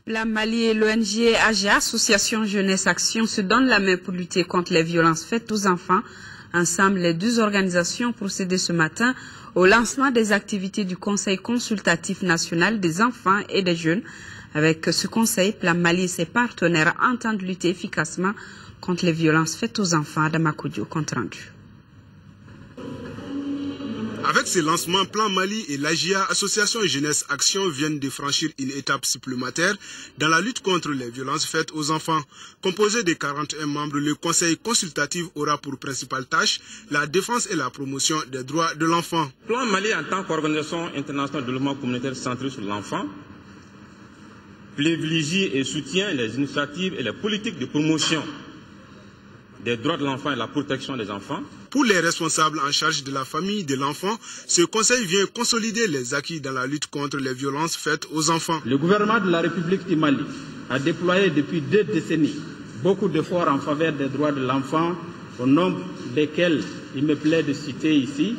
La Mali et l'ONG AGA, Association Jeunesse Action, se donnent la main pour lutter contre les violences faites aux enfants. Ensemble, les deux organisations ont procédé ce matin au lancement des activités du Conseil consultatif national des enfants et des jeunes. Avec ce conseil, Plan Mali et ses partenaires entendent lutter efficacement contre les violences faites aux enfants. Adama Kodjo, compte rendu. Avec ce lancement, Plan Mali et l'AGIA, Association Jeunesse Action, viennent de franchir une étape supplémentaire dans la lutte contre les violences faites aux enfants. Composé de 41 membres, le Conseil consultatif aura pour principale tâche la défense et la promotion des droits de l'enfant. Plan Mali, en tant qu'organisation internationale de développement communautaire centrée sur l'enfant, privilégie et soutient les initiatives et les politiques de promotion des droits de l'enfant et la protection des enfants. Pour les responsables en charge de la famille de l'enfant, ce conseil vient consolider les acquis dans la lutte contre les violences faites aux enfants. Le gouvernement de la République du Mali a déployé depuis 2 décennies beaucoup d'efforts en faveur des droits de l'enfant, au nombre desquels il me plaît de citer ici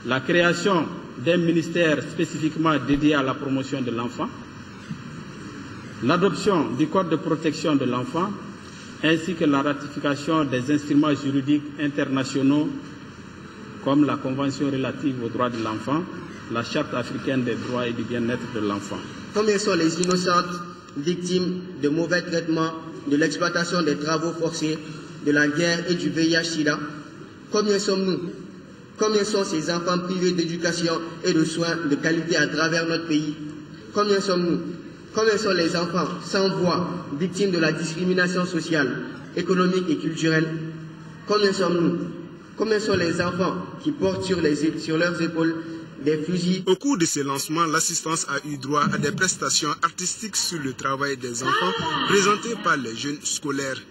la création d'un ministère spécifiquement dédié à la promotion de l'enfant, l'adoption du Code de protection de l'enfant, ainsi que la ratification des instruments juridiques internationaux comme la Convention relative aux droits de l'enfant, la Charte africaine des droits et du bien-être de l'enfant. Combien sont les innocentes victimes de mauvais traitements, de l'exploitation des travaux forcés, de la guerre et du VIH-Sida? Combien sommes-nous? Combien sont ces enfants privés d'éducation et de soins de qualité à travers notre pays? Combien sommes-nous? Combien sont les enfants sans voix, victimes de la discrimination sociale, économique et culturelle? Combien sommes-nous? Combien sont les enfants qui portent sur leurs épaules des fusils? Au cours de ce lancement, l'assistance a eu droit à des prestations artistiques sur le travail des enfants présentées par les jeunes scolaires.